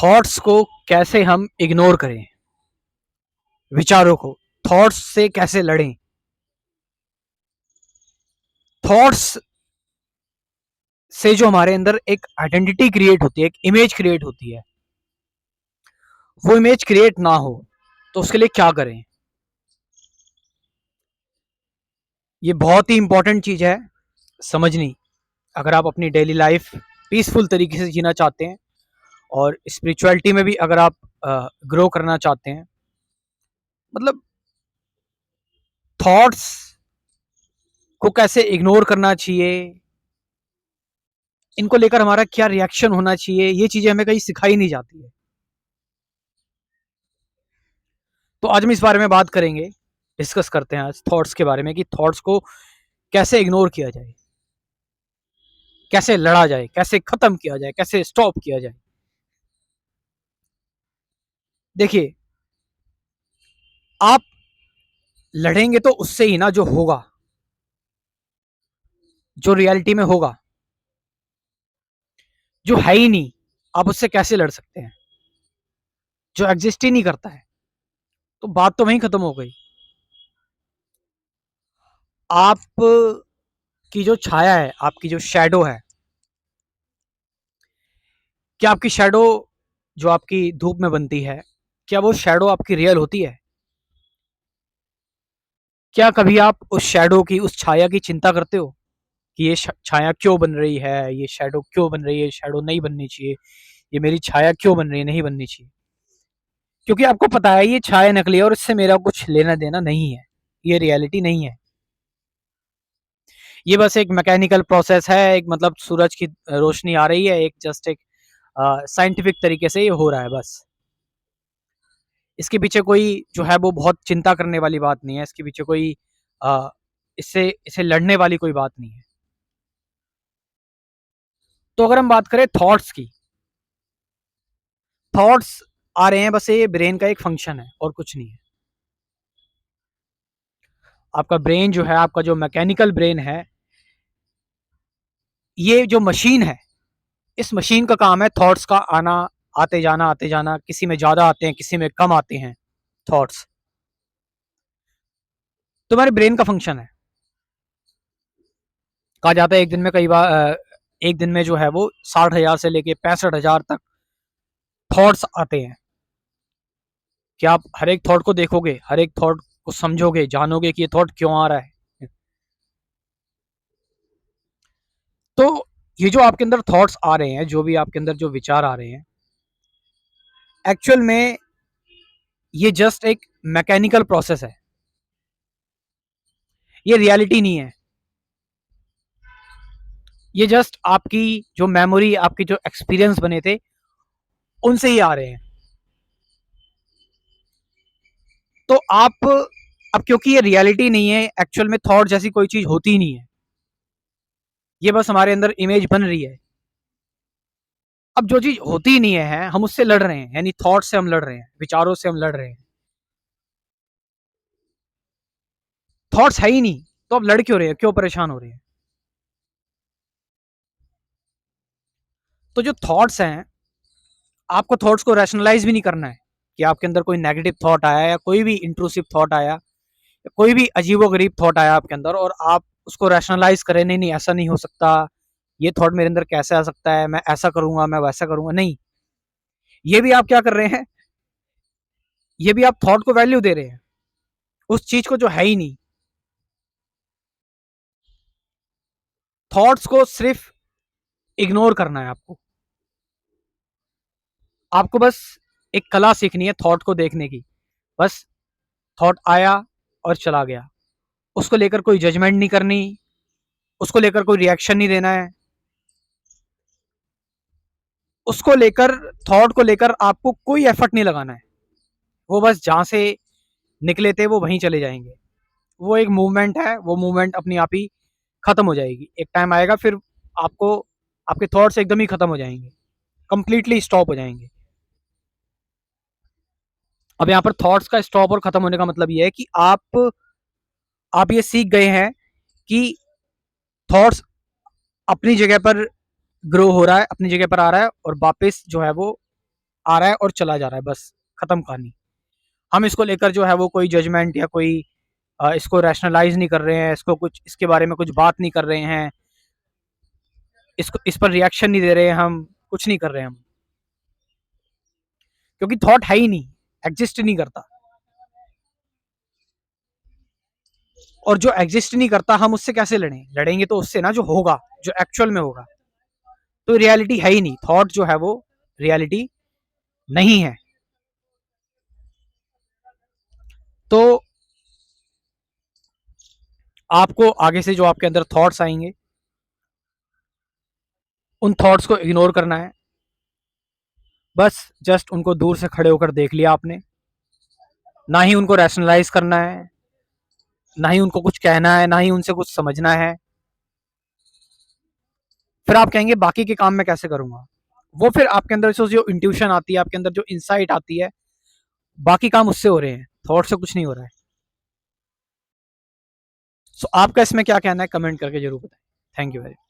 Thoughts को कैसे हम इग्नोर करें, विचारों को थॉट्स से कैसे लड़ें। थॉट्स से जो हमारे अंदर एक आइडेंटिटी क्रिएट होती है, एक इमेज क्रिएट होती है, वो इमेज क्रिएट ना हो तो उसके लिए क्या करें। ये बहुत ही इंपॉर्टेंट चीज है समझनी, अगर आप अपनी डेली लाइफ पीसफुल तरीके से जीना चाहते हैं और स्पिरिचुअलिटी में भी अगर आप ग्रो करना चाहते हैं। मतलब थॉट्स को कैसे इग्नोर करना चाहिए, इनको लेकर हमारा क्या रिएक्शन होना चाहिए, ये चीजें हमें कहीं सिखाई नहीं जाती है। तो आज हम इस बारे में बात करेंगे, डिस्कस करते हैं आज थॉट्स के बारे में कि थॉट्स को कैसे इग्नोर किया जाए, कैसे लड़ा जाए, कैसे खत्म किया जाए, कैसे स्टॉप किया जाए। देखिए, आप लड़ेंगे तो उससे ही ना, जो होगा, जो रियलिटी में होगा, जो है ही नहीं, आप उससे कैसे लड़ सकते हैं, जो एग्जिस्ट ही नहीं करता है। तो बात तो वहीं खत्म हो गई। आप की जो छाया है, आपकी जो शैडो है, क्या आपकी शैडो जो आपकी धूप में बनती है, क्या वो शैडो आपकी रियल होती है? क्या कभी आप उस शैडो की, उस छाया की चिंता करते हो कि ये छाया क्यों बन रही है, ये शैडो क्यों बन रही है, शैडो नहीं बननी चाहिए, ये मेरी छाया क्यों बन रही है, नहीं बननी चाहिए? क्योंकि आपको पता है ये छाया नकली है और इससे मेरा कुछ लेना देना नहीं है, ये रियलिटी नहीं है। ये बस एक मैकेनिकल प्रोसेस है, एक मतलब सूरज की रोशनी आ रही है, एक जस्ट एक साइंटिफिक तरीके से ये हो रहा है बस। इसके पीछे कोई जो है वो बहुत चिंता करने वाली बात नहीं है, इसके पीछे कोई अ, इससे इसे लड़ने वाली कोई बात नहीं है। तो अगर हम बात करें थॉट्स की, थॉट्स आ रहे हैं, बस ये ब्रेन का एक फंक्शन है और कुछ नहीं है। आपका ब्रेन जो है, आपका जो मैकेनिकल ब्रेन है, ये जो मशीन है, इस मशीन का काम है थॉट्स का आना, आते जाना, आते जाना। किसी में ज्यादा आते हैं, किसी में कम आते हैं थॉट्स। तुम्हारे ब्रेन का फंक्शन है। कहा जाता है एक दिन में कई बार एक दिन में जो है वो 60,000 से लेके 65,000 तक थॉट्स आते हैं। क्या आप हर एक थॉट को देखोगे, हर एक थॉट को समझोगे, जानोगे कि ये थॉट क्यों आ रहा है? तो ये जो आपके अंदर थॉट्स आ रहे हैं, जो भी आपके अंदर जो विचार आ रहे हैं, एक्चुअल में ये जस्ट एक मैकेनिकल प्रोसेस है, ये रियलिटी नहीं है। ये जस्ट आपकी जो मेमोरी, आपके जो एक्सपीरियंस बने थे, उनसे ही आ रहे हैं। तो आप अब, क्योंकि ये रियलिटी नहीं है, एक्चुअल में थॉट जैसी कोई चीज होती ही नहीं है, ये बस हमारे अंदर इमेज बन रही है। अब जो चीज होती ही नहीं है, हम उससे लड़ रहे हैं, यानी थॉट से हम लड़ रहे हैं, विचारों से हम लड़ रहे हैं। थॉट्स है ही नहीं, तो अब लड़ क्यों रहे हैं, क्यों परेशान हो रहे हैं? तो जो थॉट्स हैं, आपको थॉट्स को रैशनलाइज भी नहीं करना है कि आपके अंदर कोई नेगेटिव थॉट आया या कोई भी इंट्रूसिव थॉट आया या कोई भी अजीबो गरीब थॉट आया आपके अंदर और आप उसको रैशनलाइज करें, नहीं नहीं ऐसा नहीं हो सकता, ये थॉट मेरे अंदर कैसे आ सकता है, मैं ऐसा करूंगा, मैं वैसा करूंगा, नहीं। ये भी आप क्या कर रहे हैं, ये भी आप थॉट को वैल्यू दे रहे हैं, उस चीज को जो है ही नहीं। थॉट्स को सिर्फ इग्नोर करना है आपको। आपको बस एक कला सीखनी है थॉट को देखने की। बस थॉट आया और चला गया, उसको लेकर कोई जजमेंट नहीं करनी, उसको लेकर कोई रिएक्शन नहीं देना है। उसको लेकर, थॉट को लेकर आपको कोई एफर्ट नहीं लगाना है। वो बस जहां से निकले थे वो वहीं चले जाएंगे। वो एक मूवमेंट है, वो मूवमेंट अपनी आप ही खत्म हो जाएगी। एक टाइम आएगा फिर आपको, आपके थॉट्स एकदम ही खत्म हो जाएंगे, कंप्लीटली स्टॉप हो जाएंगे। अब यहाँ पर थॉट्स का स्टॉप और खत्म होने का मतलब ये है कि आप ये सीख गए हैं कि थॉट्स अपनी जगह पर ग्रो हो रहा है, अपनी जगह पर आ रहा है और वापस जो है वो आ रहा है और चला जा रहा है, बस खत्म कहानी। हम इसको लेकर जो है वो कोई जजमेंट या कोई इसको रैशनलाइज नहीं कर रहे हैं, इसको कुछ इसके बारे में कुछ बात नहीं कर रहे हैं, इसको इस पर रिएक्शन नहीं दे रहे हैं, हम कुछ नहीं कर रहे हैं हम, क्योंकि थॉट है ही नहीं, एग्जिस्ट नहीं करता। और जो एग्जिस्ट नहीं करता हम उससे कैसे लड़ेंगे तो उससे ना जो होगा, जो एक्चुअल में होगा। तो रियलिटी है ही नहीं, थॉट जो है वो रियलिटी नहीं है। तो आपको आगे से जो आपके अंदर थॉट्स आएंगे उन थॉट्स को इग्नोर करना है, बस जस्ट उनको दूर से खड़े होकर देख लिया आपने, ना ही उनको रैशनलाइज करना है, ना ही उनको कुछ कहना है, ना ही उनसे कुछ समझना है। फिर आप कहेंगे बाकी के काम मैं कैसे करूंगा, वो फिर आपके अंदर जो इंट्यूशन आती है, आपके अंदर जो इंसाइट आती है, बाकी काम उससे हो रहे हैं, थॉट से कुछ नहीं हो रहा है। सो आपका इसमें क्या कहना है, कमेंट करके जरूर बताएं। Thank you very much.